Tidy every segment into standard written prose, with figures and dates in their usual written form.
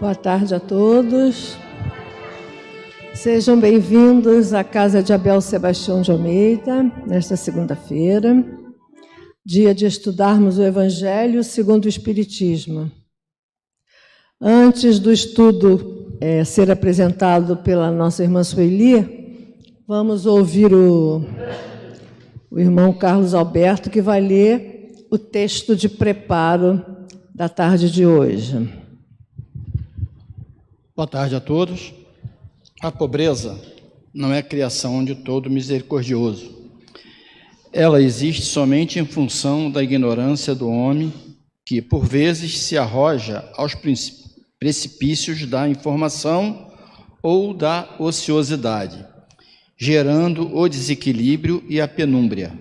Boa tarde a todos. Sejam bem-vindos à Casa de Abel Sebastião de Almeida, nesta segunda-feira, dia de estudarmos o Evangelho segundo o Espiritismo. Antes do estudo ser apresentado pela nossa irmã Sueli, vamos ouvir o irmão Carlos Alberto, que vai ler o texto de preparo da tarde de hoje. Boa tarde a todos. A pobreza não é criação de todo misericordioso. Ela existe somente em função da ignorância do homem, que, por vezes, se arroja aos precipícios da informação ou da ociosidade, gerando o desequilíbrio e a penúria.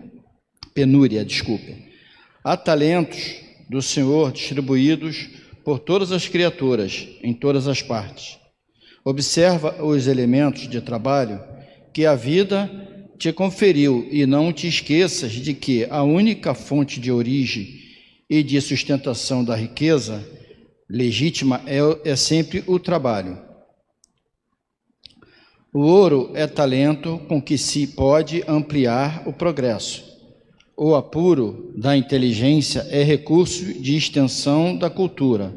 Há talentos do Senhor distribuídos por todas as criaturas, em todas as partes. Observa os elementos de trabalho que a vida te conferiu e não te esqueças de que a única fonte de origem e de sustentação da riqueza legítima é sempre o trabalho. O ouro é talento com que se pode ampliar o progresso. O apuro da inteligência é recurso de extensão da cultura.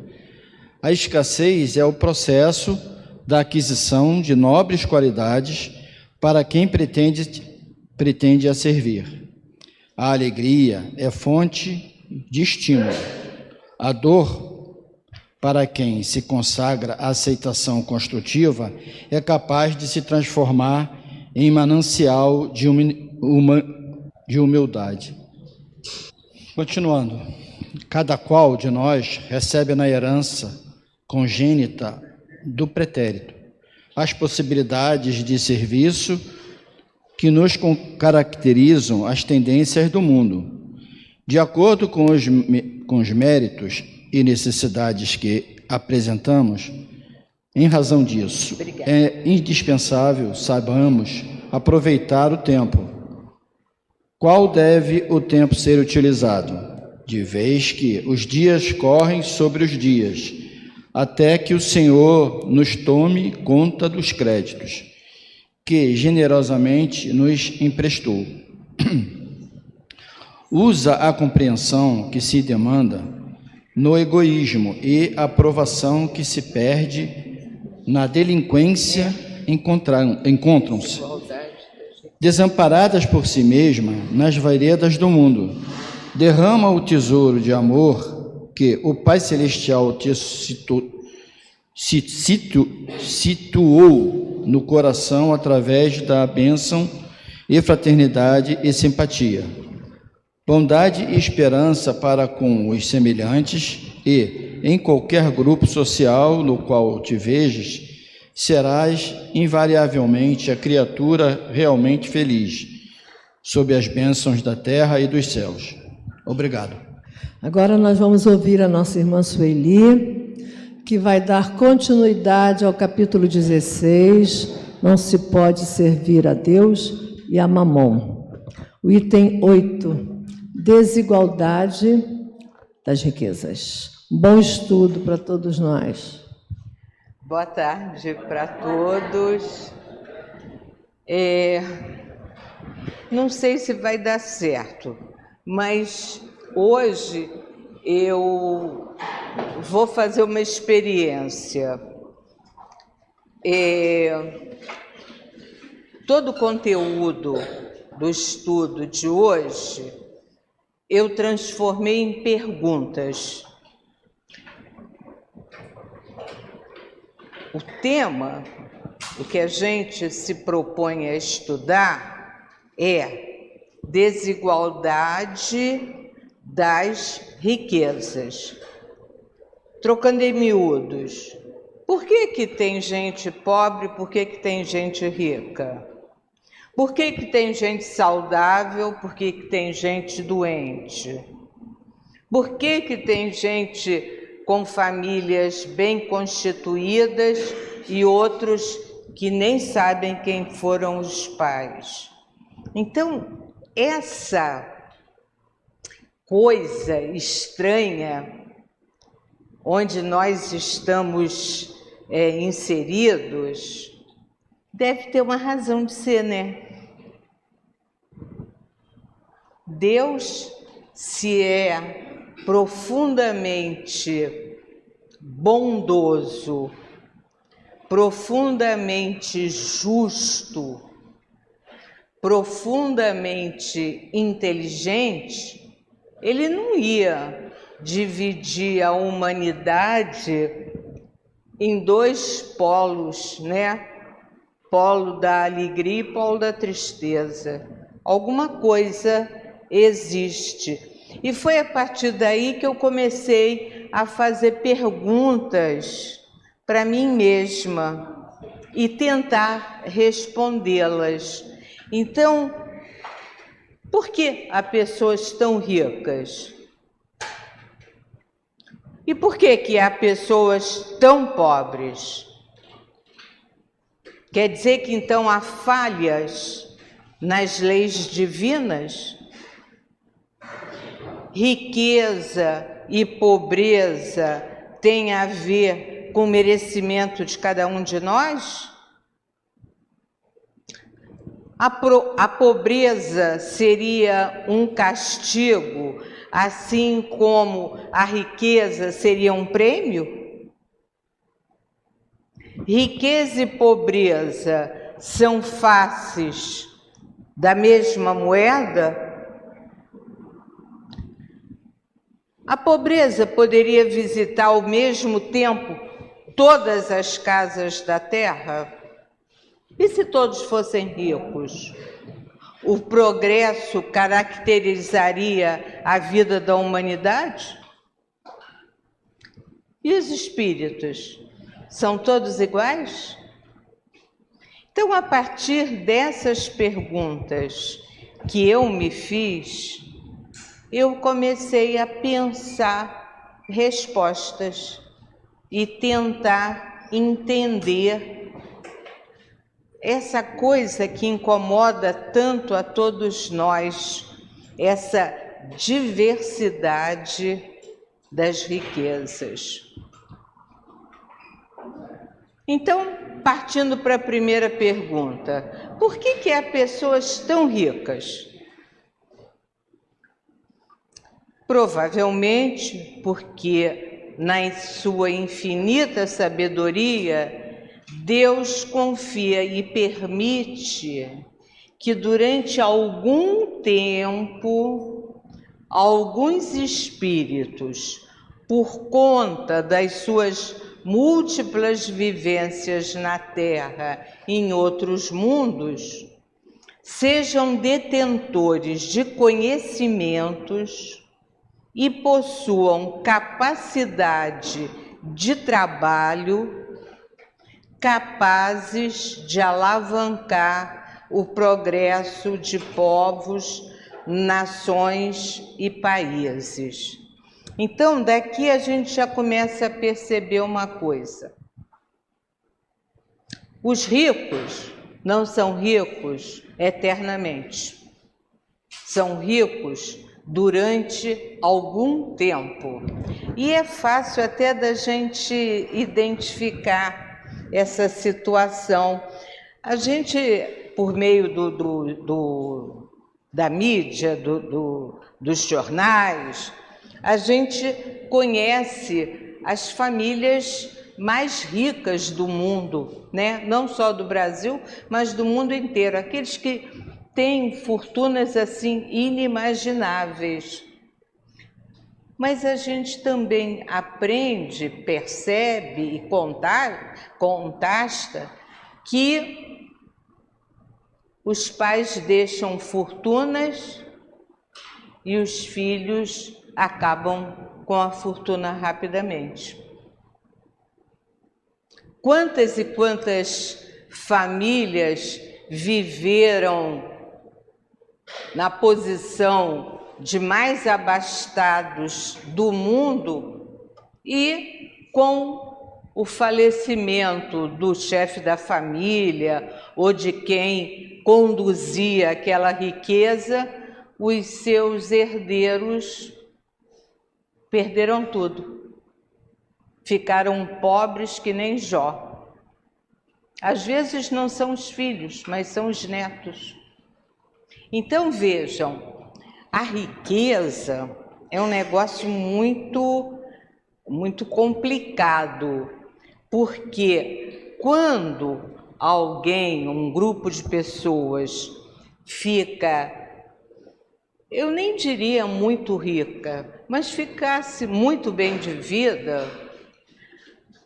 A escassez é o processo da aquisição de nobres qualidades para quem pretende a servir. A alegria é fonte de estímulo. A dor, para quem se consagra à aceitação construtiva, é capaz de se transformar em manancial de humildade. Continuando, cada qual de nós recebe na herança congênita do pretérito as possibilidades de serviço que nos caracterizam as tendências do mundo. De acordo com os méritos e necessidades que apresentamos, em razão disso, é indispensável saibamos aproveitar o tempo. Qual deve o tempo ser utilizado? De vez que os dias correm sobre os dias, até que o Senhor nos tome conta dos créditos que generosamente nos emprestou. Usa a compreensão que se demanda no egoísmo e a aprovação que se perde na delinquência encontram-se desamparadas por si mesma nas veredas do mundo. Derrama o tesouro de amor que o Pai Celestial te situou no coração através da bênção e fraternidade e simpatia. Bondade e esperança para com os semelhantes e, em qualquer grupo social no qual te vejas, serás invariavelmente a criatura realmente feliz, sob as bênçãos da terra e dos céus. Obrigado. Agora nós vamos ouvir a nossa irmã Sueli, que vai dar continuidade ao capítulo 16, Não se pode servir a Deus e a Mamon. O item 8, desigualdade das riquezas. Bom estudo para todos nós. Boa tarde para todos. Não sei se vai dar certo, mas hoje eu vou fazer uma experiência. Todo o conteúdo do estudo de hoje eu transformei em perguntas. O tema, o que a gente se propõe a estudar é desigualdade das riquezas. Trocando em miúdos, por que tem gente pobre, por que tem gente rica? Por que tem gente saudável, por que tem gente doente? Por que tem gente com famílias bem constituídas e outros que nem sabem quem foram os pais? Então, essa coisa estranha onde nós estamos inseridos, deve ter uma razão de ser, né? Deus, se é profundamente bondoso, profundamente justo, profundamente inteligente, ele não ia dividir a humanidade em dois polos, né? Polo da alegria e polo da tristeza. Alguma coisa existe. E foi a partir daí que eu comecei a fazer perguntas para mim mesma e tentar respondê-las. Então, por que há pessoas tão ricas? E por que há pessoas tão pobres? Quer dizer que então há falhas nas leis divinas? Riqueza e pobreza têm a ver com o merecimento de cada um de nós? A pobreza seria um castigo, assim como a riqueza seria um prêmio? Riqueza e pobreza são faces da mesma moeda? A pobreza poderia visitar ao mesmo tempo todas as casas da terra? E se todos fossem ricos? O progresso caracterizaria a vida da humanidade? E os espíritos? São todos iguais? Então, a partir dessas perguntas que eu me fiz, eu comecei a pensar respostas e tentar entender essa coisa que incomoda tanto a todos nós, essa diversidade das riquezas. Então, partindo para a primeira pergunta, por que há pessoas tão ricas? Provavelmente porque, na sua infinita sabedoria, Deus confia e permite que durante algum tempo, alguns espíritos, por conta das suas múltiplas vivências na Terra e em outros mundos, sejam detentores de conhecimentos e possuam capacidade de trabalho capazes de alavancar o progresso de povos, nações e países. Então, daqui a gente já começa a perceber uma coisa. Os ricos não são ricos eternamente. São ricos durante algum tempo. E é fácil até da gente identificar essa situação. A gente, por meio da mídia, dos jornais, a gente conhece as famílias mais ricas do mundo, né? Não só do Brasil, mas do mundo inteiro. Aqueles que têm fortunas assim inimagináveis. Mas a gente também aprende, percebe e contasta que os pais deixam fortunas e os filhos acabam com a fortuna rapidamente. Quantas e quantas famílias viveram na posição de mais abastados do mundo e com o falecimento do chefe da família ou de quem conduzia aquela riqueza, os seus herdeiros perderam tudo. ficaram pobres que nem Jó. Às vezes não são os filhos, mas são os netos. Então vejam, a riqueza é um negócio muito complicado, porque quando alguém, um grupo de pessoas fica, eu nem diria muito rica, mas ficasse muito bem de vida,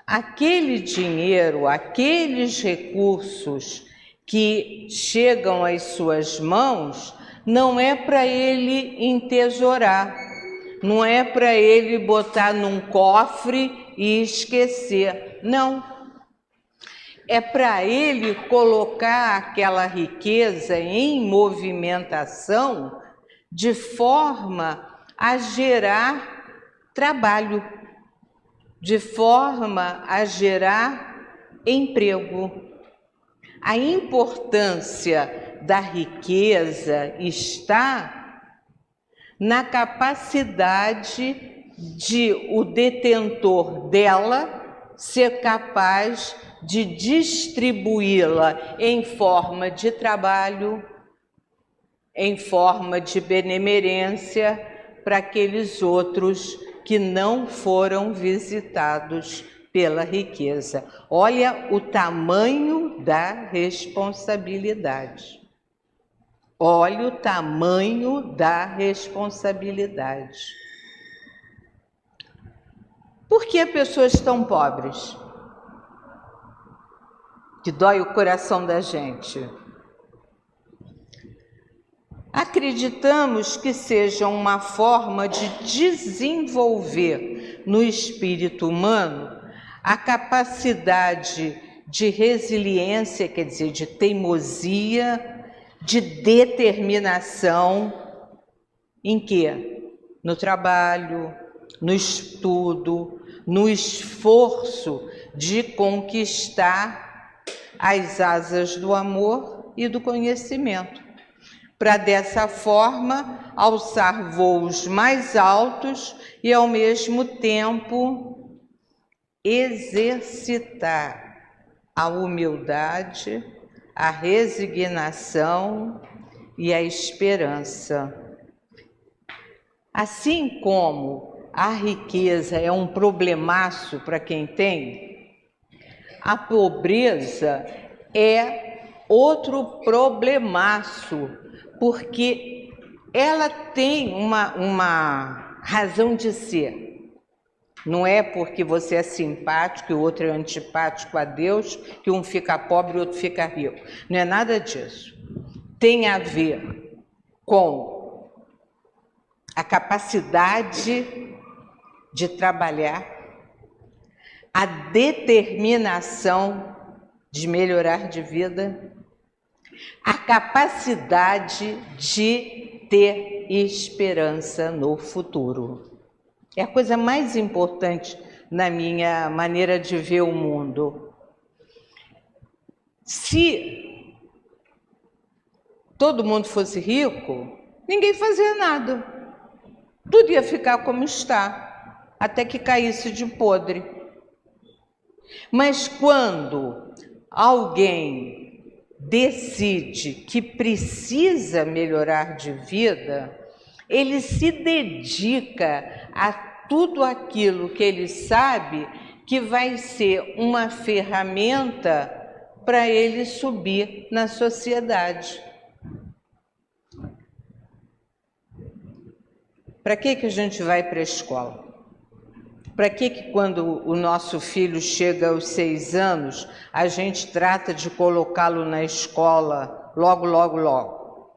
aquele dinheiro, aqueles recursos que chegam às suas mãos, não é para ele entesourar, não é para ele botar num cofre e esquecer, não. É para ele colocar aquela riqueza em movimentação de forma a gerar trabalho, de forma a gerar emprego. A importância da riqueza está na capacidade de o detentor dela ser capaz de distribuí-la em forma de trabalho, em forma de benemerência para aqueles outros que não foram visitados pela riqueza. Olha o tamanho da responsabilidade. Olha o tamanho da responsabilidade. Por que pessoas tão pobres? Que dói o coração da gente. Acreditamos que seja uma forma de desenvolver no espírito humano a capacidade de resiliência, quer dizer, de teimosia, de determinação, em quê? No trabalho, no estudo, no esforço de conquistar as asas do amor e do conhecimento, para dessa forma alçar voos mais altos e ao mesmo tempo exercitar a humildade, a resignação e a esperança. Assim como a riqueza é um problemaço para quem tem, a pobreza é outro problemaço, porque ela tem uma razão de ser. Não é porque você é simpático e o outro é antipático a Deus que um fica pobre e o outro fica rico. Não é nada disso. Tem a ver com a capacidade de trabalhar, a determinação de melhorar de vida, a capacidade de ter esperança no futuro. É a coisa mais importante na minha maneira de ver o mundo. Se todo mundo fosse rico, ninguém fazia nada. Tudo ia ficar como está, até que caísse de podre. Mas quando alguém decide que precisa melhorar de vida, ele se dedica a tudo aquilo que ele sabe que vai ser uma ferramenta para ele subir na sociedade. Para que a gente vai para a escola? Para que quando o nosso filho chega aos 6 anos, a gente trata de colocá-lo na escola logo, logo, logo?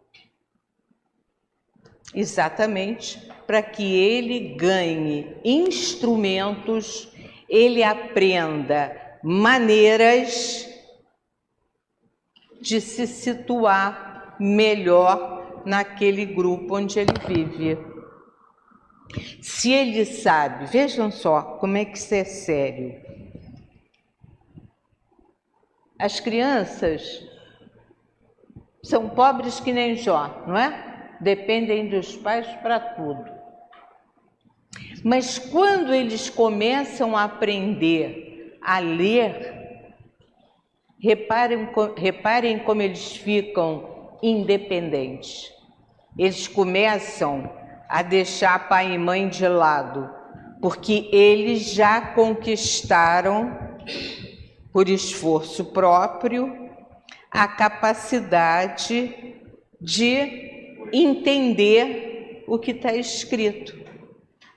Exatamente para que ele ganhe instrumentos, ele aprenda maneiras de se situar melhor naquele grupo onde ele vive. Se ele sabe, vejam só como é que isso é sério. As crianças são pobres que nem Jó, não é? Dependem dos pais para tudo. Mas quando eles começam a aprender a ler, reparem como eles ficam independentes. Eles começam a deixar pai e mãe de lado, porque eles já conquistaram, por esforço próprio, a capacidade de entender o que está escrito,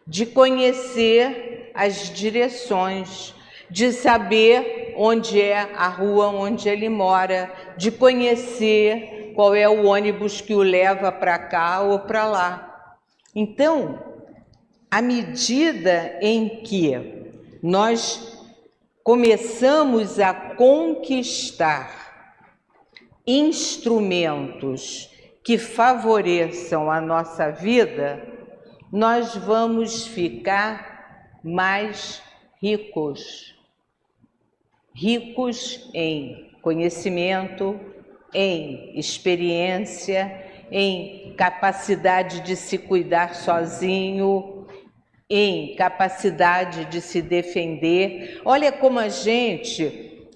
de conhecer as direções, de saber onde é a rua onde ele mora, de conhecer qual é o ônibus que o leva para cá ou para lá. Então, à medida em que nós começamos a conquistar instrumentos que favoreçam a nossa vida, nós vamos ficar mais ricos. Ricos em conhecimento, em experiência, em capacidade de se cuidar sozinho, em capacidade de se defender. Olha como a gente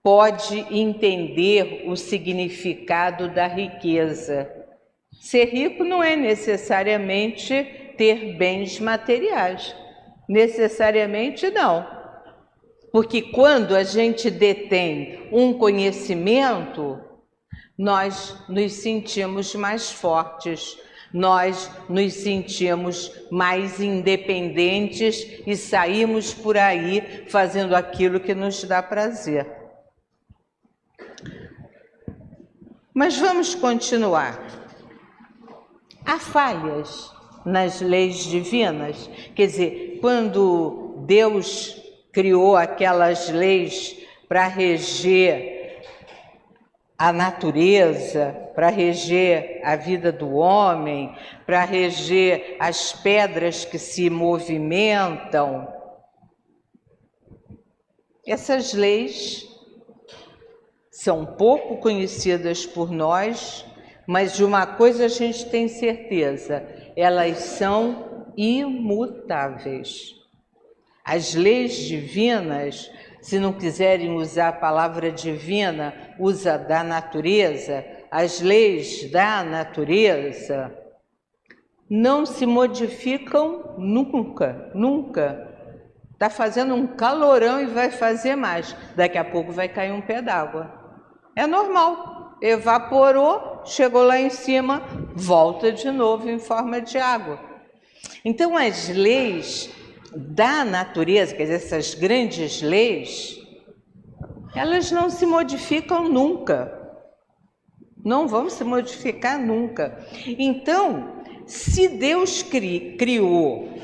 pode entender o significado da riqueza. Ser rico não é necessariamente ter bens materiais, necessariamente não. Porque quando a gente detém um conhecimento, nós nos sentimos mais fortes, nós nos sentimos mais independentes e saímos por aí fazendo aquilo que nos dá prazer. Mas vamos continuar. Há falhas nas leis divinas, quer dizer, quando Deus criou aquelas leis para reger a natureza, para reger a vida do homem, para reger as pedras que se movimentam. Essas leis são pouco conhecidas por nós, mas de uma coisa a gente tem certeza, elas são imutáveis. As leis divinas, se não quiserem usar a palavra divina, usa da natureza, as leis da natureza não se modificam nunca, nunca. Está fazendo um calorão e vai fazer mais, daqui a pouco vai cair um pé d'água. É normal, evaporou, chegou lá em cima, volta de novo em forma de água. Então as leis da natureza, quer dizer, essas grandes leis, elas não se modificam nunca, não vão se modificar nunca. Então, se Deus criou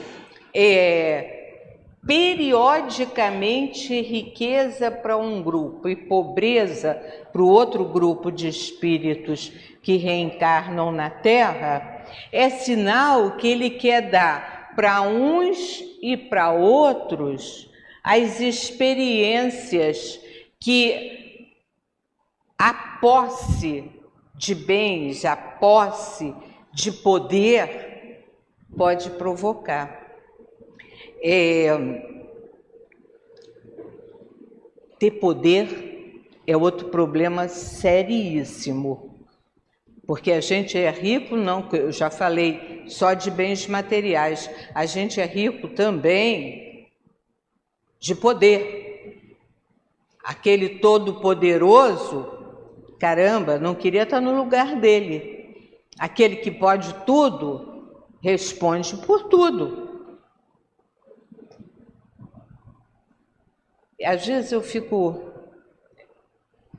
periodicamente riqueza para um grupo e pobreza para o outro grupo de espíritos que reencarnam na Terra, é sinal que Ele quer dar para uns e para outros as experiências que a posse de bens, a posse de poder pode provocar. Ter poder é outro problema seríssimo, porque a gente é rico, não, eu já falei, só de bens materiais, a gente é rico também de poder. Aquele todo-poderoso, caramba, não queria estar no lugar dele. Aquele que pode tudo, responde por tudo. Às vezes eu fico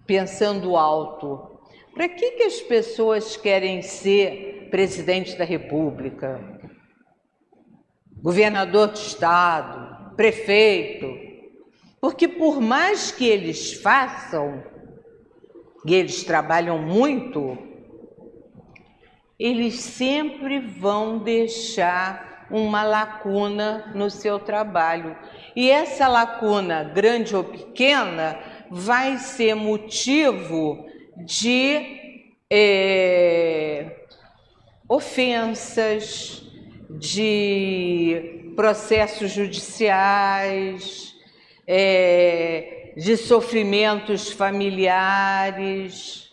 pensando alto, para que as pessoas querem ser presidente da República, governador de estado, prefeito? Porque por mais que eles façam, e eles trabalham muito, eles sempre vão deixar uma lacuna no seu trabalho. E essa lacuna, grande ou pequena, vai ser motivo de ofensas, de processos judiciais, de sofrimentos familiares,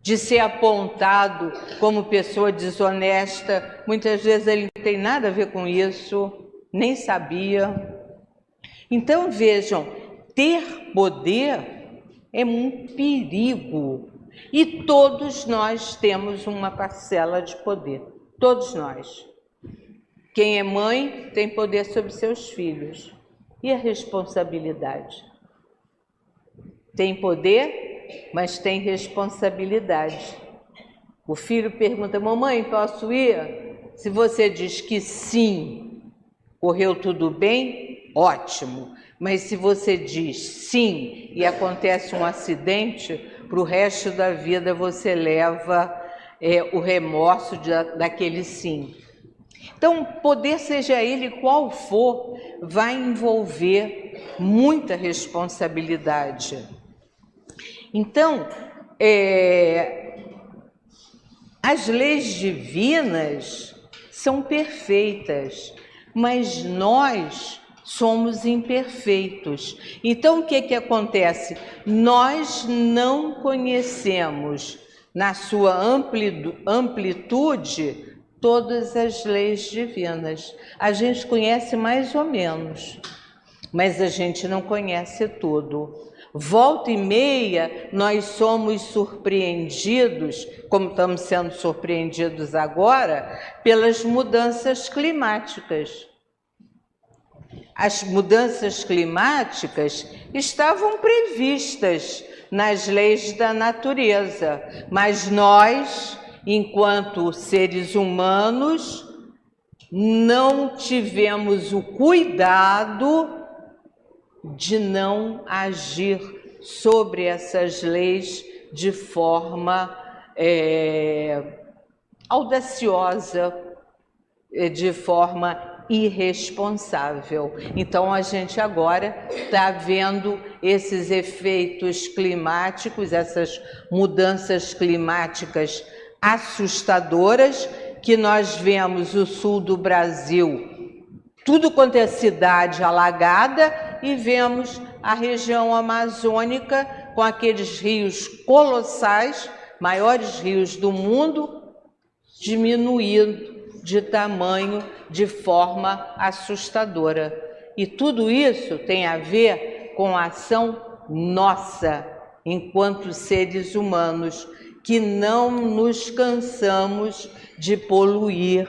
de ser apontado como pessoa desonesta. Muitas vezes ele não tem nada a ver com isso, nem sabia. Então vejam, ter poder é um perigo. E todos nós temos uma parcela de poder, todos nós. Quem é mãe tem poder sobre seus filhos. E a responsabilidade? Tem poder, mas tem responsabilidade. O filho pergunta: mamãe, posso ir? Se você diz que sim, correu tudo bem, ótimo. Mas se você diz sim e acontece um acidente, para o resto da vida você leva o remorso daquele sim. Então, poder, seja ele qual for, vai envolver muita responsabilidade. Então, as leis divinas são perfeitas, mas nós somos imperfeitos. Então, o que acontece? Nós não conhecemos, na sua amplitude, todas as leis divinas. A gente conhece mais ou menos, mas a gente não conhece tudo. Volta e meia, nós somos surpreendidos, como estamos sendo surpreendidos agora, pelas mudanças climáticas. As mudanças climáticas estavam previstas nas leis da natureza, mas nós, enquanto seres humanos, não tivemos o cuidado de não agir sobre essas leis de forma audaciosa, de forma irresponsável. Então a gente agora está vendo esses efeitos climáticos, essas mudanças climáticas assustadoras, que nós vemos o sul do Brasil, tudo quanto é cidade alagada, e vemos a região amazônica com aqueles rios colossais, maiores rios do mundo, diminuindo de tamanho de forma assustadora. E tudo isso tem a ver com a ação nossa, enquanto seres humanos, que não nos cansamos de poluir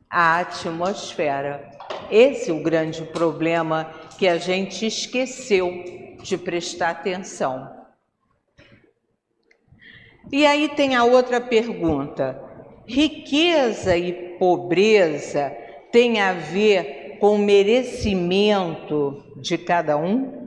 a atmosfera. Esse é o grande problema, que a gente esqueceu de prestar atenção. E aí tem a outra pergunta: riqueza e pobreza têm a ver com o merecimento de cada um?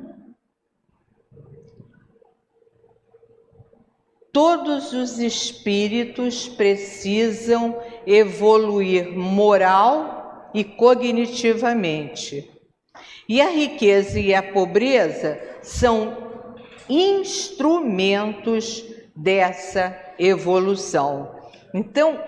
Todos os espíritos precisam evoluir moral e cognitivamente. E a riqueza e a pobreza são instrumentos dessa evolução. Então,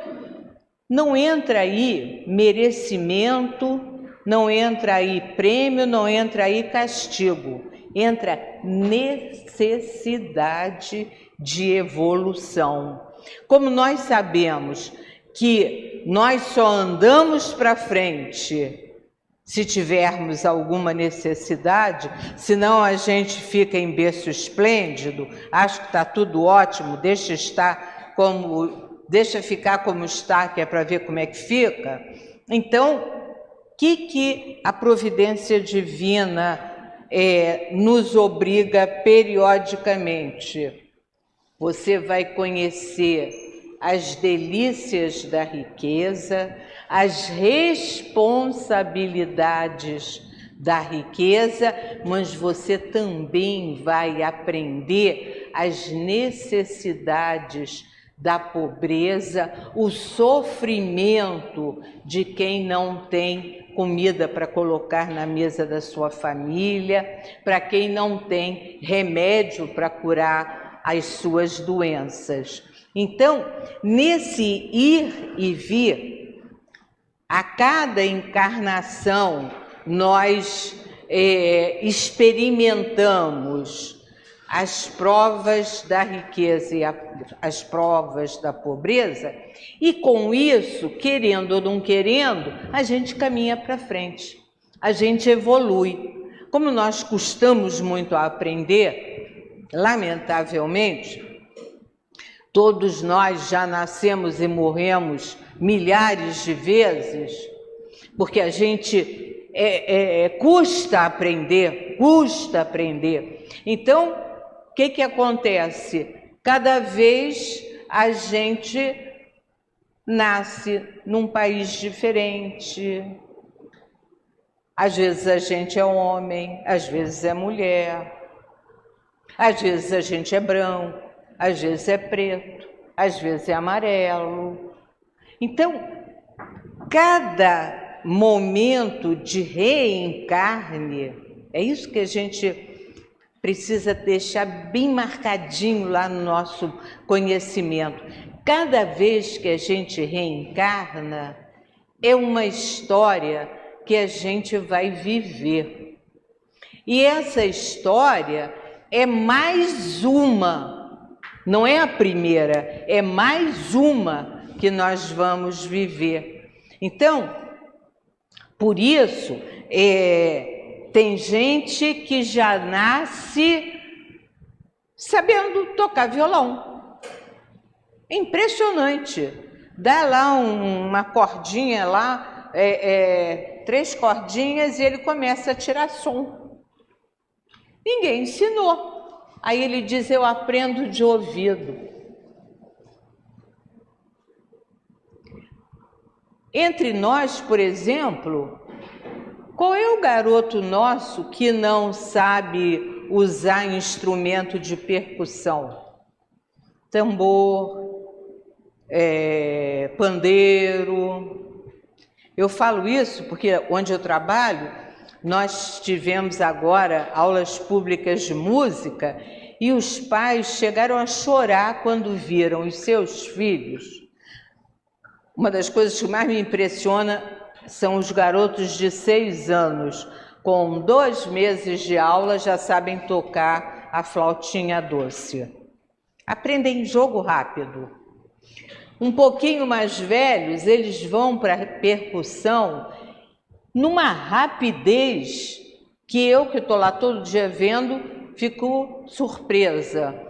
não entra aí merecimento, não entra aí prêmio, não entra aí castigo. Entra necessidade de evolução. Como nós sabemos que nós só andamos para frente se tivermos alguma necessidade, senão a gente fica em berço esplêndido, acho que está tudo ótimo, deixa ficar como está, que é para ver como é que fica. Então, o que a providência divina nos obriga periodicamente? Você vai conhecer as delícias da riqueza, as responsabilidades da riqueza, mas você também vai aprender as necessidades da pobreza, o sofrimento de quem não tem comida para colocar na mesa da sua família, para quem não tem remédio para curar as suas doenças. Então, nesse ir e vir, A cada encarnação, nós experimentamos as provas da riqueza e as provas da pobreza, e com isso, querendo ou não querendo, a gente caminha para frente, a gente evolui. Como nós custamos muito a aprender, lamentavelmente, todos nós já nascemos e morremos milhares de vezes, porque a gente custa aprender. Então, o que acontece? Cada vez a gente nasce num país diferente. Às vezes a gente é homem, às vezes é mulher, às vezes a gente é branco, às vezes é preto, às vezes é amarelo. Então, cada momento de reencarne, é isso que a gente precisa deixar bem marcadinho lá no nosso conhecimento. Cada vez que a gente reencarna, é uma história que a gente vai viver. E essa história é mais uma, não é a primeira, é mais uma que nós vamos viver. Então, por isso, tem gente que já nasce sabendo tocar violão. É impressionante. Dá lá uma cordinha lá, 3 cordinhas, e ele começa a tirar som. Ninguém ensinou. Aí ele diz, eu aprendo de ouvido. Entre nós, por exemplo, qual é o garoto nosso que não sabe usar instrumento de percussão? Tambor, pandeiro. Eu falo isso porque onde eu trabalho, nós tivemos agora aulas públicas de música e os pais chegaram a chorar quando viram os seus filhos. Uma das coisas que mais me impressiona são os garotos de 6 anos, com 2 meses de aula já sabem tocar a flautinha doce. Aprendem jogo rápido. Um pouquinho mais velhos, eles vão para a percussão numa rapidez que eu, que estou lá todo dia vendo, fico surpresa.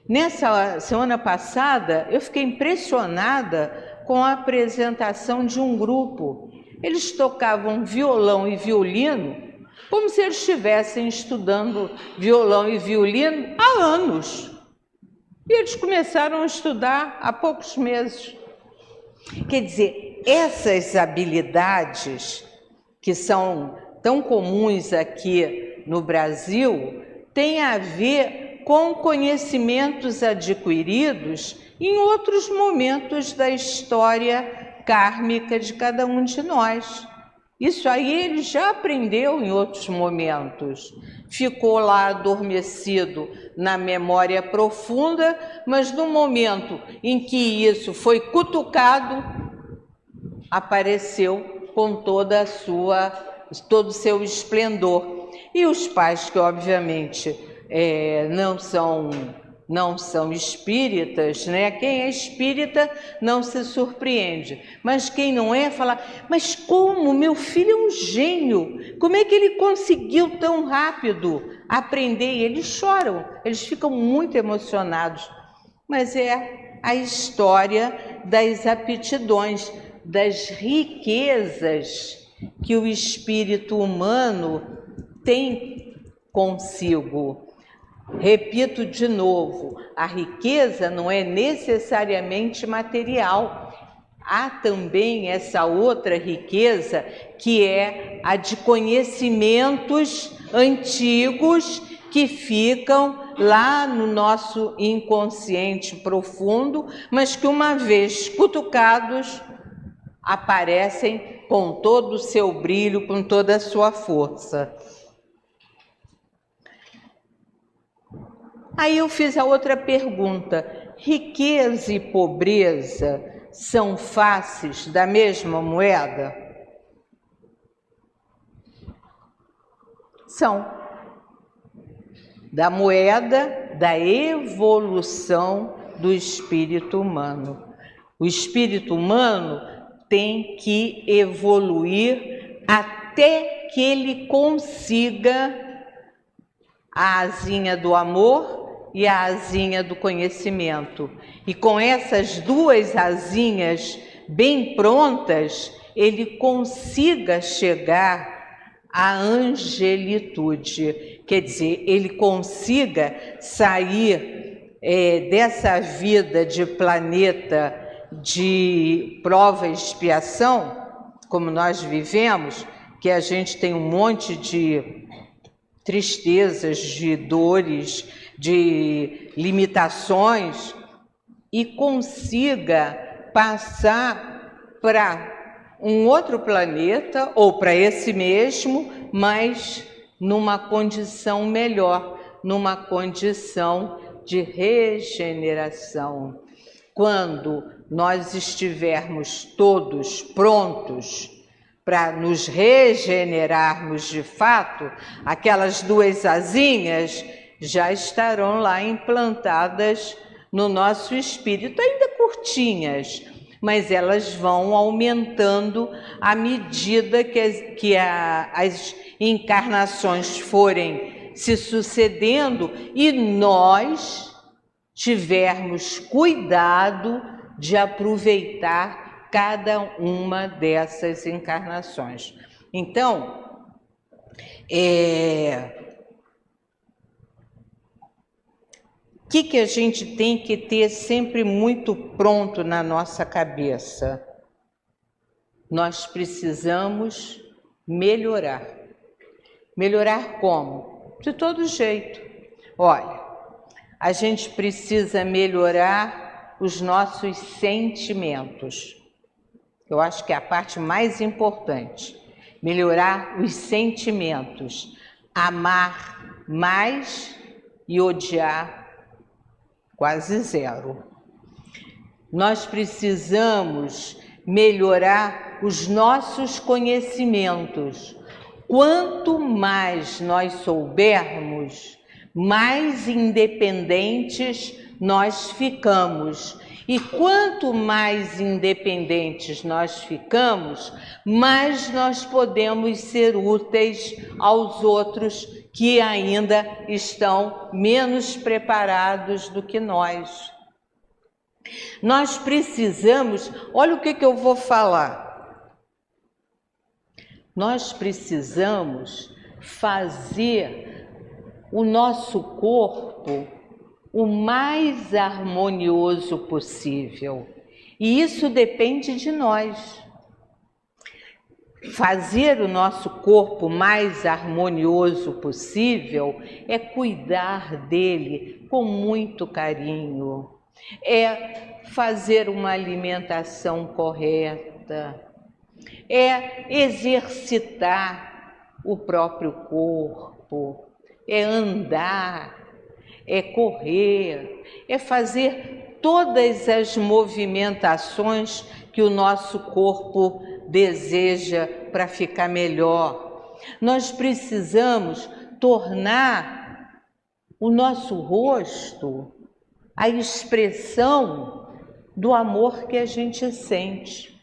Nessa semana passada, eu fiquei impressionada com a apresentação de um grupo. Eles tocavam violão e violino como se eles estivessem estudando violão e violino há anos. E eles começaram a estudar há poucos meses. Quer dizer, essas habilidades que são tão comuns aqui no Brasil têm a ver com conhecimentos adquiridos em outros momentos da história kármica de cada um de nós. Isso aí ele já aprendeu em outros momentos. Ficou lá adormecido na memória profunda, mas no momento em que isso foi cutucado, apareceu com todo o seu esplendor. E os pais que, obviamente, não são espíritas, né? Quem é espírita não se surpreende, mas quem não é, fala, mas como? Meu filho é um gênio, como é que ele conseguiu tão rápido aprender? E eles choram, eles ficam muito emocionados, mas é a história das aptidões, das riquezas que o espírito humano tem consigo. Repito de novo, a riqueza não é necessariamente material. Há também essa outra riqueza que é a de conhecimentos antigos que ficam lá no nosso inconsciente profundo, mas que uma vez cutucados aparecem com todo o seu brilho, com toda a sua força. Aí eu fiz a outra pergunta, riqueza e pobreza são faces da mesma moeda? São. Da moeda da evolução do espírito humano. O espírito humano tem que evoluir até que ele consiga a asinha do amor e a asinha do conhecimento. E com essas duas asinhas bem prontas, ele consiga chegar à angelitude. Quer dizer, ele consiga sair dessa vida de planeta de prova e expiação, como nós vivemos, que a gente tem um monte de tristezas, de dores, de limitações, e consiga passar para um outro planeta, ou para esse mesmo, mas numa condição melhor, numa condição de regeneração. Quando nós estivermos todos prontos para nos regenerarmos de fato, aquelas duas asinhas já estarão lá implantadas no nosso espírito, ainda curtinhas, mas elas vão aumentando à medida que as encarnações forem se sucedendo e nós tivermos cuidado de aproveitar cada uma dessas encarnações. Então, o que a gente tem que ter sempre muito pronto na nossa cabeça? Nós precisamos melhorar. Melhorar como? De todo jeito. Olha, a gente precisa melhorar os nossos sentimentos. Eu acho que é a parte mais importante. Melhorar os sentimentos. Amar mais e odiar quase zero. Nós precisamos melhorar os nossos conhecimentos. Quanto mais nós soubermos, mais independentes nós ficamos. E quanto mais independentes nós ficamos, mais nós podemos ser úteis aos outros que ainda estão menos preparados do que nós. Nós precisamos, olha o que eu vou falar. Nós precisamos fazer o nosso corpo o mais harmonioso possível. E isso depende de nós. Fazer o nosso corpo mais harmonioso possível é cuidar dele com muito carinho, é fazer uma alimentação correta, é exercitar o próprio corpo, é andar, é correr, é fazer todas as movimentações que o nosso corpo deseja para ficar melhor. Nós precisamos tornar o nosso rosto a expressão do amor que a gente sente.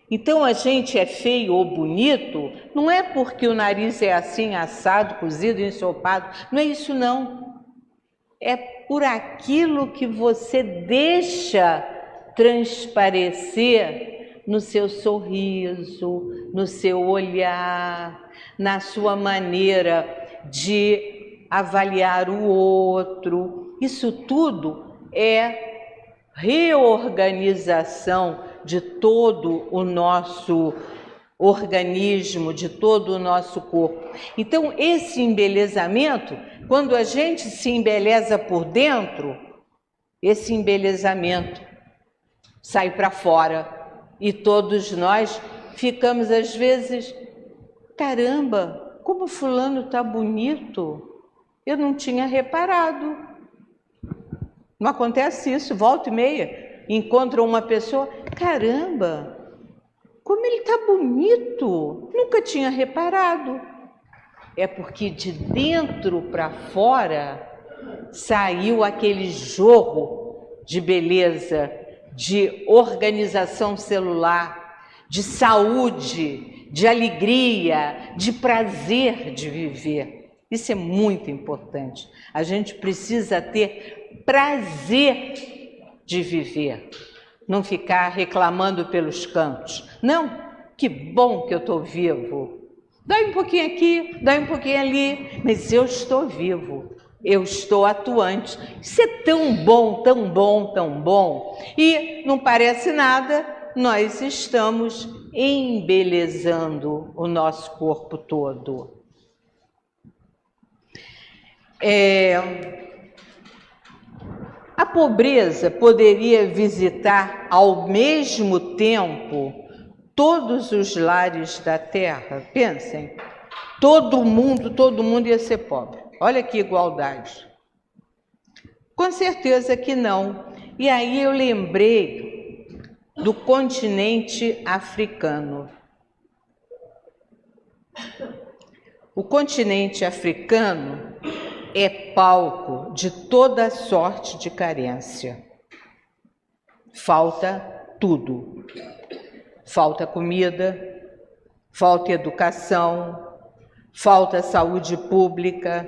Então a gente é feio ou bonito, não é porque o nariz é assim, assado, cozido, ensopado, não é isso não. É por aquilo que você deixa transparecer no seu sorriso, no seu olhar, na sua maneira de avaliar o outro. Isso tudo é reorganização de todo o nosso organismo, de todo o nosso corpo. Então, esse embelezamento, quando a gente se embeleza por dentro, esse embelezamento sai para fora. E todos nós ficamos, às vezes, caramba, como fulano está bonito, eu não tinha reparado. Não acontece isso, volta e meia. encontram uma pessoa, caramba, como ele está bonito, nunca tinha reparado. É porque de dentro para fora saiu aquele jogo de beleza, de organização celular, de saúde, de alegria, de prazer de viver. Isso é muito importante. A gente precisa ter prazer de viver, não ficar reclamando pelos cantos. Não, que bom que eu estou vivo. Dói um pouquinho aqui, dói um pouquinho ali, mas eu estou vivo, eu estou atuante. Isso é tão bom, tão bom, tão bom. E não parece nada, nós estamos embelezando o nosso corpo todo. A pobreza poderia visitar ao mesmo tempo todos os lares da terra. Pensem, todo mundo ia ser pobre. Olha que igualdade. Com certeza que não. E aí eu lembrei do continente africano. O continente africano é palco de toda sorte de carência. Falta tudo. Falta comida, falta educação, falta saúde pública,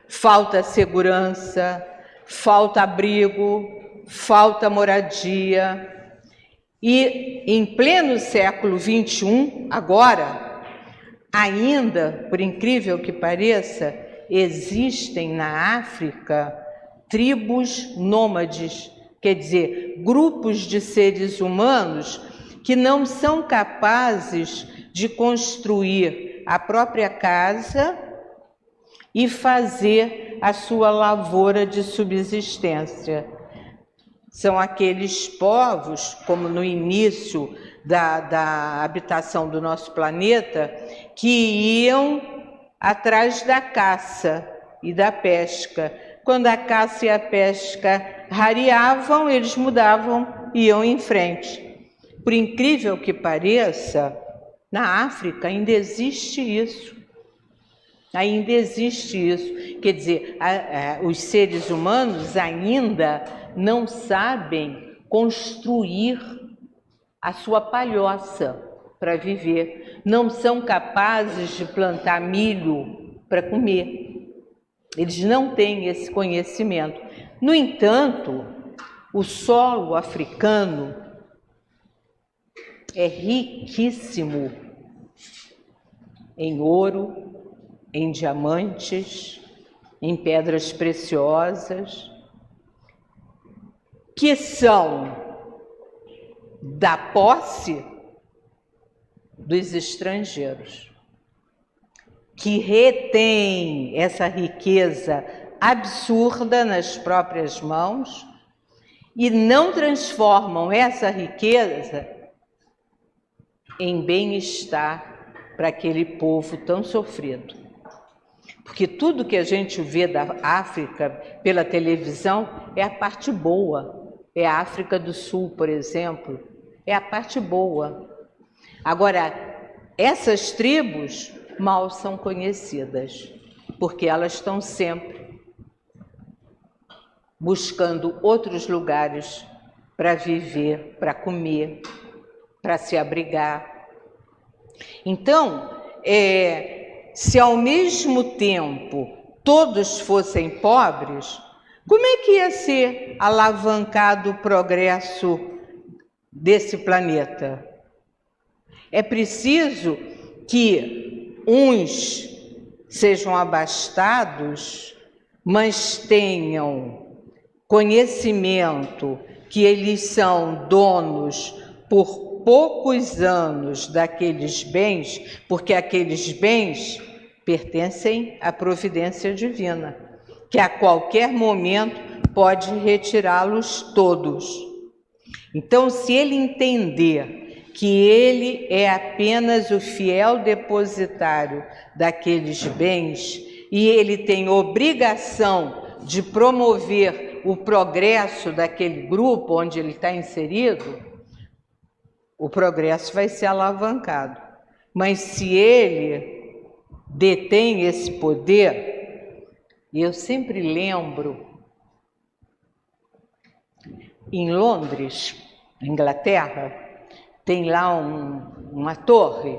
falta segurança, falta abrigo, falta moradia. E em pleno século XXI, agora, ainda, por incrível que pareça, existem na África tribos nômades, quer dizer, grupos de seres humanos que não são capazes de construir a própria casa e fazer a sua lavoura de subsistência. São aqueles povos, como no início da habitação do nosso planeta, que iam atrás da caça e da pesca. Quando a caça e a pesca rareavam, eles mudavam e iam em frente. Por incrível que pareça, na África ainda existe isso. Ainda existe isso. Quer dizer, os seres humanos ainda não sabem construir a sua palhoça para viver. Não são capazes de plantar milho para comer. Eles não têm esse conhecimento. No entanto, o solo africano é riquíssimo em ouro, em diamantes, em pedras preciosas, que são da posse dos estrangeiros, que retêm essa riqueza absurda nas próprias mãos e não transformam essa riqueza em bem-estar para aquele povo tão sofrido. Porque tudo que a gente vê da África pela televisão é a parte boa. É a África do Sul, por exemplo, é a parte boa. Agora, essas tribos mal são conhecidas, porque elas estão sempre buscando outros lugares para viver, para comer, para se abrigar. Então, se ao mesmo tempo todos fossem pobres, como é que ia ser alavancado o progresso desse planeta? É preciso que uns sejam abastados, mas tenham conhecimento que eles são donos por poucos anos daqueles bens, porque aqueles bens pertencem à providência divina, que a qualquer momento pode retirá-los todos. Então, se ele entender que ele é apenas o fiel depositário daqueles bens e ele tem obrigação de promover o progresso daquele grupo onde ele está inserido, o progresso vai ser alavancado. Mas se ele detém esse poder, e eu sempre lembro, em Londres, Inglaterra, tem lá uma torre,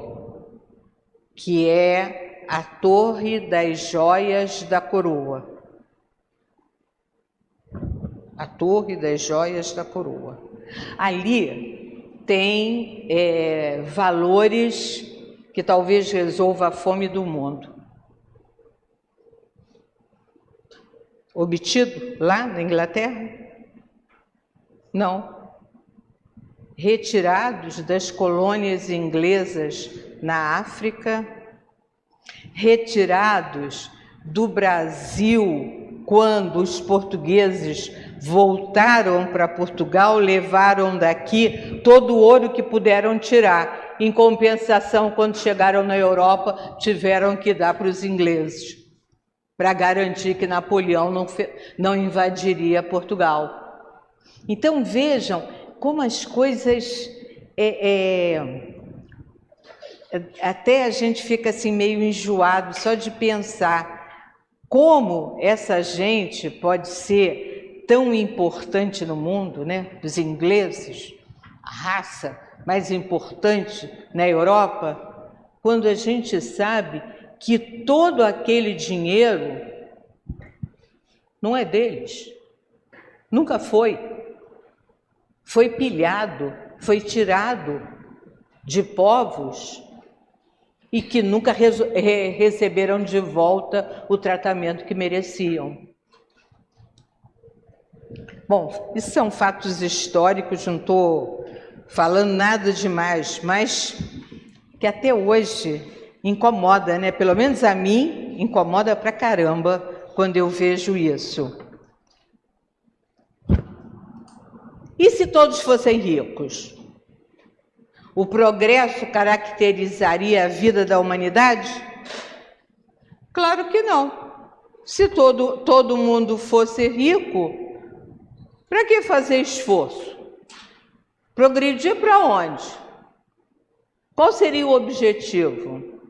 que é a Torre das Joias da Coroa. A Torre das Joias da Coroa. Ali tem valores que talvez resolva a fome do mundo. Obtido lá na Inglaterra? Não. Retirados das colônias inglesas na África, retirados do Brasil quando os portugueses voltaram para Portugal, levaram daqui todo o ouro que puderam tirar. Em compensação, quando chegaram na Europa, tiveram que dar para os ingleses, para garantir que Napoleão não invadiria Portugal. Então vejam como as coisas, até a gente fica assim meio enjoado só de pensar como essa gente pode ser tão importante no mundo, né? Os ingleses, a raça mais importante na Europa, quando a gente sabe que todo aquele dinheiro não é deles, nunca foi. Foi pilhado, foi tirado de povos e que nunca receberam de volta o tratamento que mereciam. Bom, isso são fatos históricos, não estou falando nada demais, mas que até hoje incomoda, né? Pelo menos a mim incomoda pra caramba quando eu vejo isso. E se todos fossem ricos? O progresso caracterizaria a vida da humanidade? Claro que não. Se todo mundo fosse rico, para que fazer esforço? Progredir para onde? Qual seria o objetivo?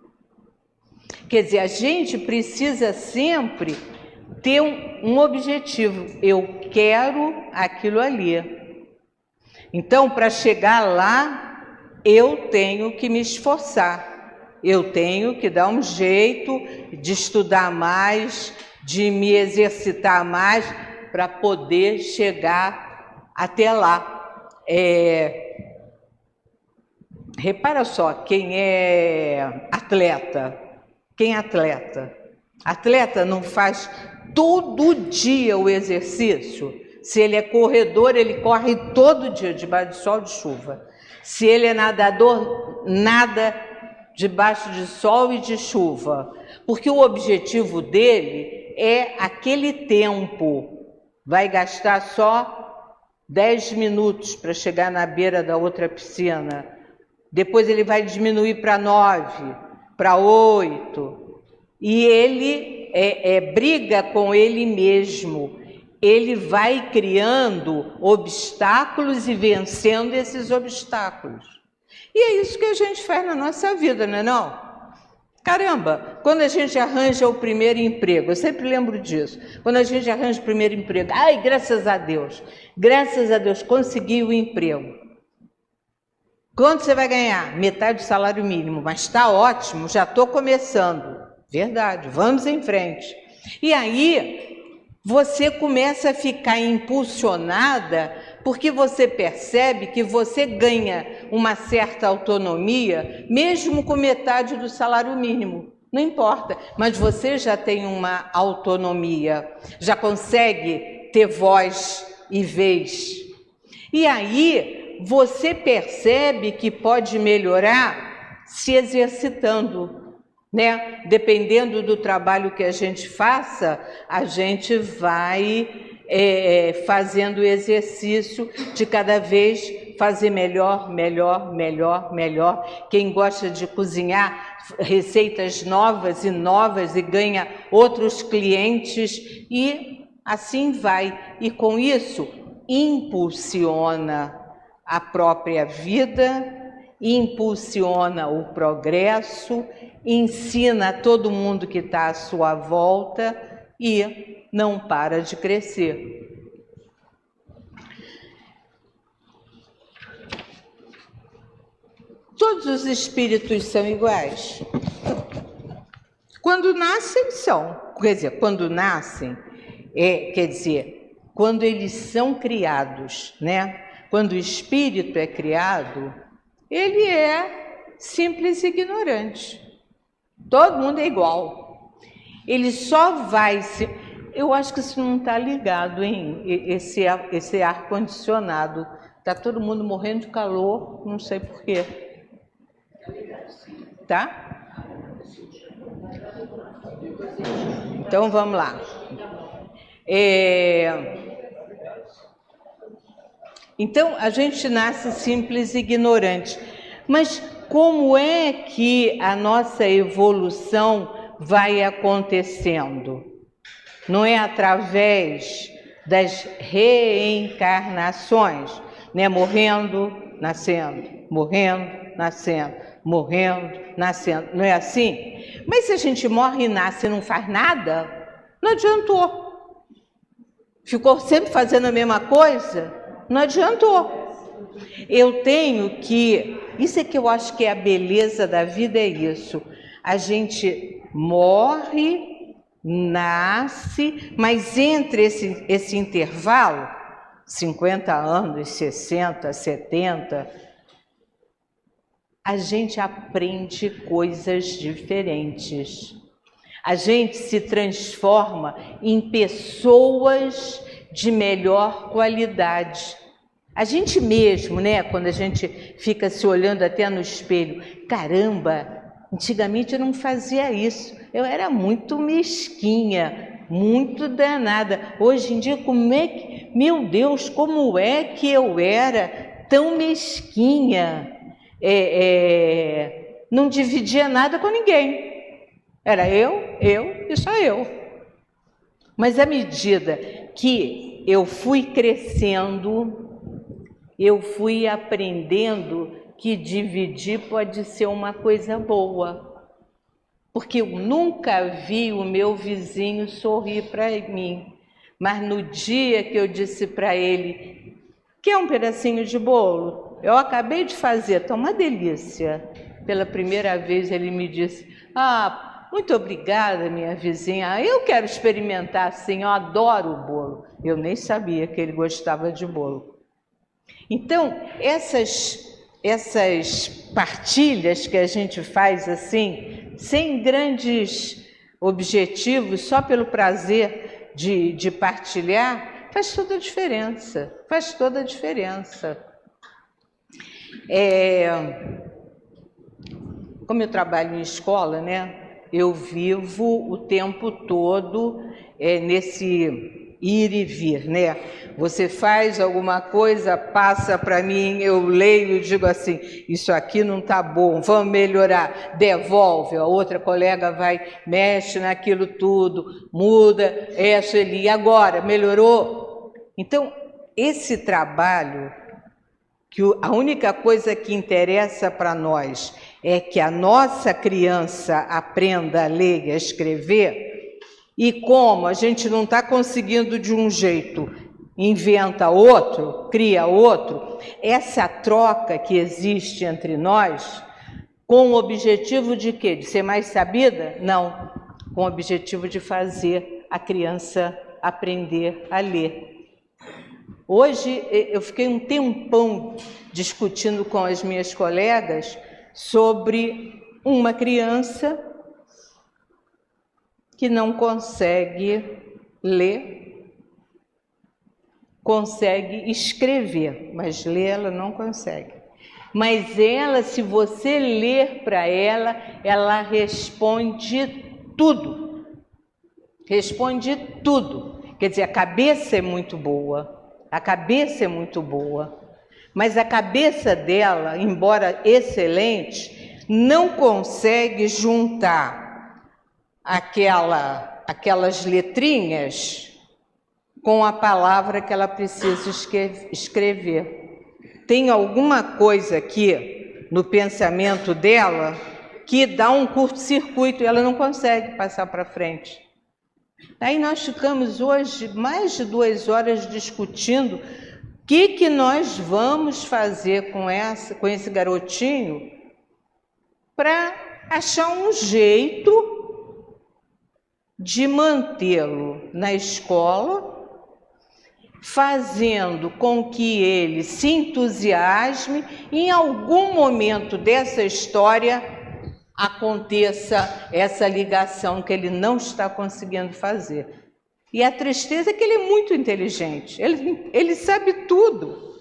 Quer dizer, a gente precisa sempre ter um objetivo. Eu quero aquilo ali. Então, para chegar lá, eu tenho que me esforçar, eu tenho que dar um jeito de estudar mais, de me exercitar mais, para poder chegar até lá. Repara só, quem é atleta, atleta não faz todo dia o exercício. Se ele é corredor, ele corre todo dia, debaixo de sol e de chuva. Se ele é nadador, nada debaixo de sol e de chuva. Porque o objetivo dele é aquele tempo. Vai gastar só 10 minutos para chegar na beira da outra piscina. Depois ele vai diminuir para 9, para 8. E ele briga com ele mesmo. Ele vai criando obstáculos e vencendo esses obstáculos. E é isso que a gente faz na nossa vida, não é não? Caramba, quando a gente arranja o primeiro emprego, eu sempre lembro disso, quando a gente arranja o primeiro emprego, ai, graças a Deus, consegui o emprego. Quanto você vai ganhar? Metade do salário mínimo, mas está ótimo, já estou começando. Verdade, vamos em frente. E aí você começa a ficar impulsionada porque você percebe que você ganha uma certa autonomia, mesmo com metade do salário mínimo. Não importa, mas você já tem uma autonomia, já consegue ter voz e vez. E aí você percebe que pode melhorar se exercitando. Né? Dependendo do trabalho que a gente faça, a gente vai fazendo o exercício de cada vez fazer melhor. Quem gosta de cozinhar receitas novas e ganha outros clientes e assim vai, e com isso impulsiona a própria vida, impulsiona o progresso, ensina a todo mundo que está à sua volta e não para de crescer. Todos os espíritos são iguais? Quando nascem, são. Quer dizer, quando nascem, quando eles são criados, né? Quando o espírito é criado, ele é simples e ignorante. Todo mundo é igual. Ele só vai se... Eu acho que isso não está ligado, hein? Esse ar-condicionado. Está todo mundo morrendo de calor, não sei por quê. Tá? Então, vamos lá. Então, a gente nasce simples e ignorante. Mas como é que a nossa evolução vai acontecendo? Não é através das reencarnações, né? Morrendo, nascendo, morrendo, nascendo, morrendo, nascendo. Não é assim? Mas se a gente morre e nasce e não faz nada, não adiantou. Ficou sempre fazendo a mesma coisa? Não adiantou. Eu tenho que... Isso é que eu acho que é a beleza da vida, é isso. A gente morre, nasce, mas entre esse intervalo, 50 anos, 60, 70, a gente aprende coisas diferentes. A gente se transforma em pessoas de melhor qualidade. A gente mesmo, né, quando a gente fica se olhando até no espelho, caramba, antigamente eu não fazia isso, eu era muito mesquinha, muito danada. Hoje em dia, meu Deus, como é que eu era tão mesquinha? Não dividia nada com ninguém. Era eu e só eu. Mas à medida que eu fui crescendo, eu fui aprendendo que dividir pode ser uma coisa boa. Porque eu nunca vi o meu vizinho sorrir para mim. Mas no dia que eu disse para ele, quer um pedacinho de bolo? Eu acabei de fazer, tá uma delícia. Pela primeira vez ele me disse, muito obrigada, minha vizinha. Eu quero experimentar assim, eu adoro o bolo. Eu nem sabia que ele gostava de bolo. Então, essas partilhas que a gente faz assim, sem grandes objetivos, só pelo prazer de partilhar, faz toda a diferença. Faz toda a diferença. Como eu trabalho em escola, né? Eu vivo o tempo todo nesse ir e vir, né? Você faz alguma coisa, passa para mim, eu leio e digo assim, isso aqui não está bom, vamos melhorar, devolve, a outra colega vai, mexe naquilo tudo, muda, e agora, melhorou? Então, esse trabalho, que a única coisa que interessa para nós é que a nossa criança aprenda a ler e a escrever, e como a gente não está conseguindo de um jeito, inventa outro, cria outro, essa troca que existe entre nós, com o objetivo de quê? De ser mais sabida? Não, com o objetivo de fazer a criança aprender a ler. Hoje eu fiquei um tempão discutindo com as minhas colegas sobre uma criança que não consegue ler, consegue escrever, mas ler ela não consegue. Mas ela, se você ler para ela, ela responde tudo. Responde tudo. Quer dizer, a cabeça é muito boa. A cabeça é muito boa. Mas a cabeça dela, embora excelente, não consegue juntar aquelas letrinhas com a palavra que ela precisa escrever. Tem alguma coisa aqui no pensamento dela que dá um curto-circuito e ela não consegue passar para frente. Aí nós ficamos hoje mais de 2 horas discutindo o que nós vamos fazer com esse garotinho para achar um jeito de mantê-lo na escola, fazendo com que ele se entusiasme e em algum momento dessa história aconteça essa ligação que ele não está conseguindo fazer. E a tristeza é que ele é muito inteligente, ele sabe tudo,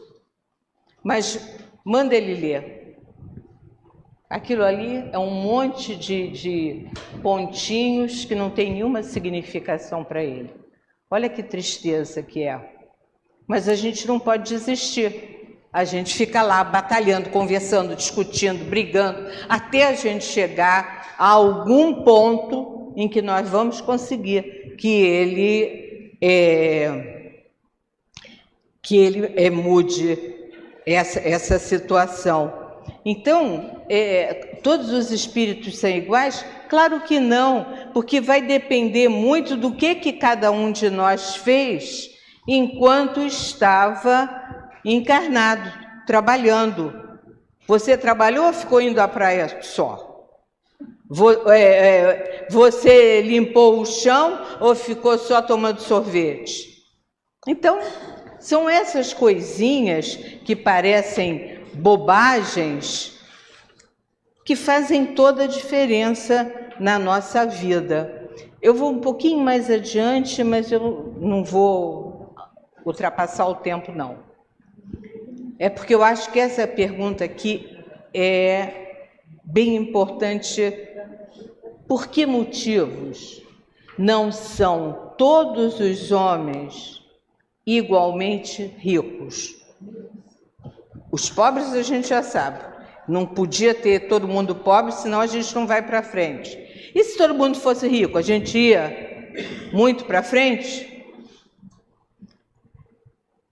mas manda ele ler. Aquilo ali é um monte de pontinhos que não tem nenhuma significação para ele. Olha que tristeza que é. Mas a gente não pode desistir. A gente fica lá batalhando, conversando, discutindo, brigando, até a gente chegar a algum ponto em que nós vamos conseguir que ele mude essa situação. Então, todos os espíritos são iguais? Claro que não, porque vai depender muito do que cada um de nós fez enquanto estava encarnado, trabalhando. Você trabalhou ou ficou indo à praia só? Você limpou o chão ou ficou só tomando sorvete? Então, são essas coisinhas que parecem bobagens que fazem toda a diferença na nossa vida. Eu vou um pouquinho mais adiante, mas eu não vou ultrapassar o tempo, não. É porque eu acho que essa pergunta aqui é bem importante. Por que motivos não são todos os homens igualmente ricos? Os pobres a gente já sabe. Não podia ter todo mundo pobre, senão a gente não vai para frente. E se todo mundo fosse rico, a gente ia muito para frente?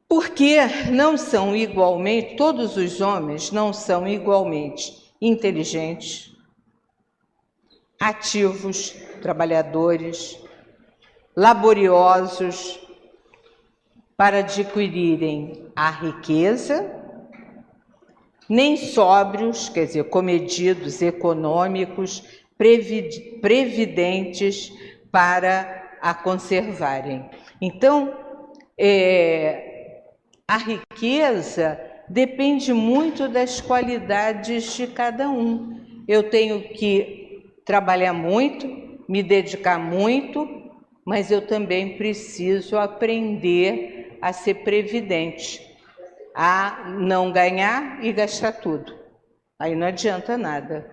Porque não são igualmente, todos os homens não são igualmente inteligentes, ativos, trabalhadores, laboriosos para adquirirem a riqueza, nem sóbrios, quer dizer, comedidos, econômicos, previdentes para a conservarem. Então, a riqueza depende muito das qualidades de cada um. Eu tenho que trabalhar muito, me dedicar muito, mas eu também preciso aprender a ser previdente, a não ganhar e gastar tudo. Aí não adianta nada.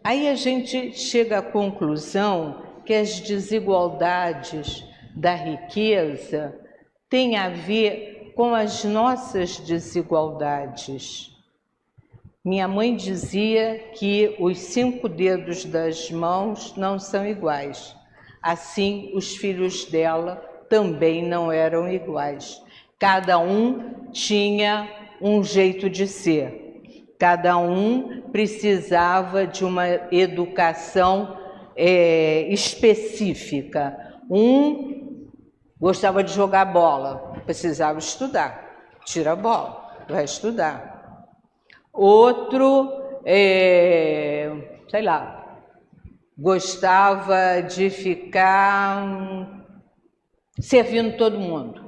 Aí a gente chega à conclusão que as desigualdades da riqueza têm a ver com as nossas desigualdades. Minha mãe dizia que os 5 dedos das mãos não são iguais. Assim, os filhos dela também não eram iguais. Cada um tinha um jeito de ser. Cada um precisava de uma educação específica. Um gostava de jogar bola, precisava estudar. Tira a bola, vai estudar. Outro, sei lá, gostava de ficar servindo todo mundo.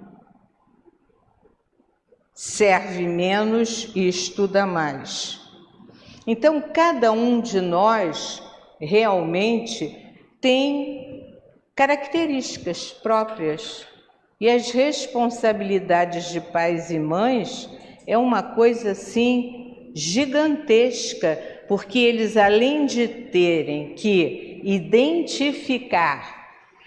Serve menos e estuda mais. Então, cada um de nós realmente tem características próprias. E as responsabilidades de pais e mães é uma coisa assim gigantesca, porque eles, além de terem que identificar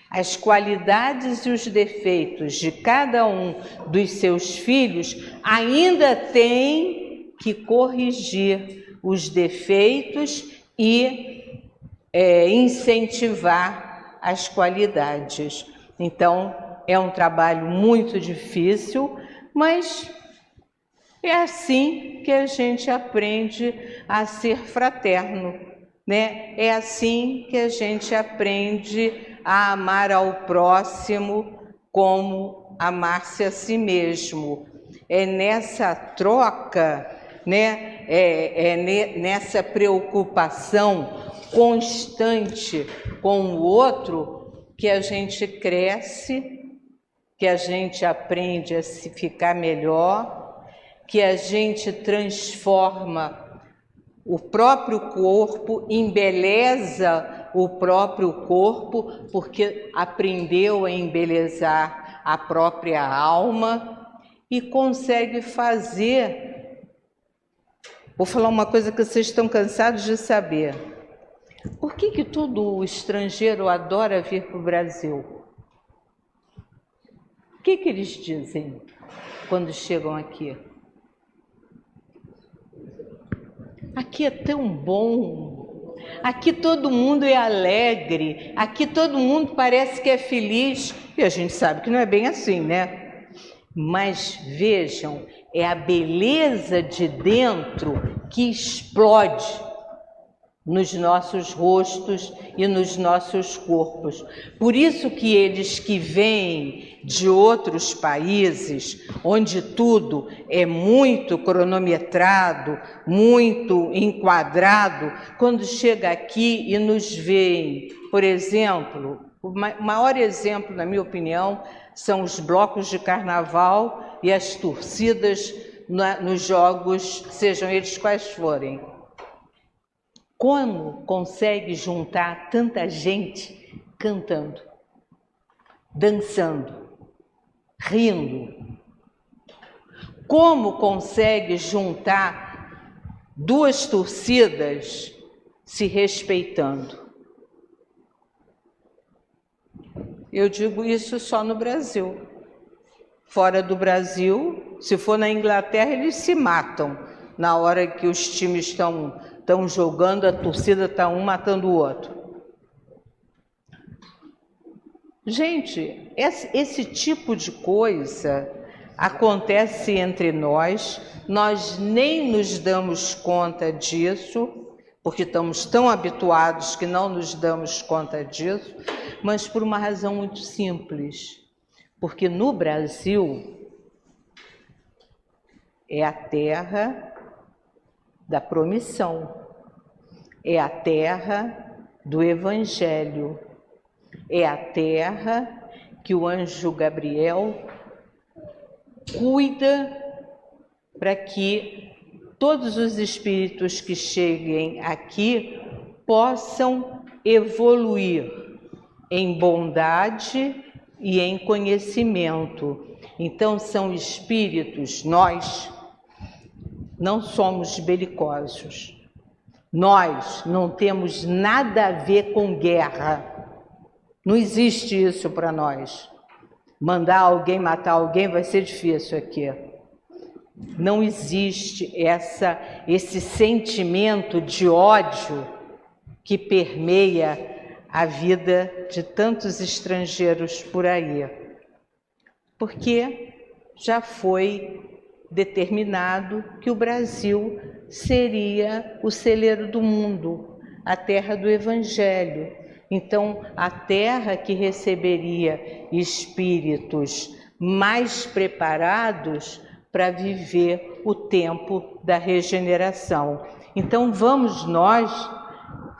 as qualidades e os defeitos de cada um dos seus filhos, ainda têm que corrigir os defeitos e incentivar as qualidades. Então, é um trabalho muito difícil, mas é assim que a gente aprende a ser fraterno, né? É assim que a gente aprende a amar ao próximo como amar-se a si mesmo. É nessa troca, né? Nessa preocupação constante com o outro que a gente cresce, que a gente aprende a se ficar melhor, que a gente transforma o próprio corpo, embeleza o próprio corpo, porque aprendeu a embelezar a própria alma e consegue fazer. Vou falar uma coisa que vocês estão cansados de saber. Por que todo estrangeiro adora vir para o Brasil? O que eles dizem quando chegam aqui? Aqui é tão bom, aqui todo mundo é alegre, aqui todo mundo parece que é feliz, e a gente sabe que não é bem assim, né? Mas vejam, é a beleza de dentro que explode nos nossos rostos e nos nossos corpos. Por isso que eles que vêm de outros países, onde tudo é muito cronometrado, muito enquadrado, quando chega aqui e nos veem, por exemplo, o maior exemplo, na minha opinião, são os blocos de carnaval e as torcidas nos jogos, sejam eles quais forem. Como consegue juntar tanta gente cantando, dançando, rindo? Como consegue juntar duas torcidas se respeitando? Eu digo isso só no Brasil. Fora do Brasil, se for na Inglaterra, eles se matam na hora que os times estão jogando, a torcida está um matando o outro. Gente, esse tipo de coisa acontece entre nós nem nos damos conta disso, porque estamos tão habituados que não nos damos conta disso, mas por uma razão muito simples, porque no Brasil é a terra da promissão, é a terra do Evangelho, é a terra que o anjo Gabriel cuida para que todos os espíritos que cheguem aqui possam evoluir em bondade e em conhecimento. Então, são espíritos, nós não somos belicosos. Nós não temos nada a ver com guerra. Não existe isso para nós. Mandar alguém matar alguém vai ser difícil aqui. Não existe esse sentimento de ódio que permeia a vida de tantos estrangeiros por aí. Porque já foi determinado que o Brasil seria o celeiro do mundo, a terra do Evangelho. Então, a terra que receberia espíritos mais preparados para viver o tempo da regeneração. Então, vamos nós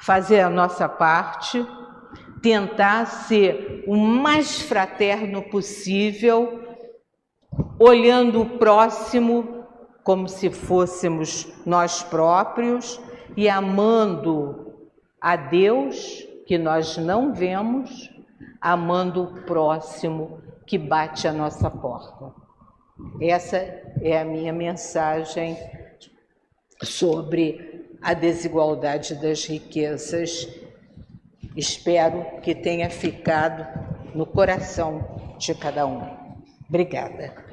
fazer a nossa parte, tentar ser o mais fraterno possível, olhando o próximo como se fôssemos nós próprios e amando a Deus, que nós não vemos, amando o próximo que bate à nossa porta. Essa é a minha mensagem sobre a desigualdade das riquezas. Espero que tenha ficado no coração de cada um. Obrigada.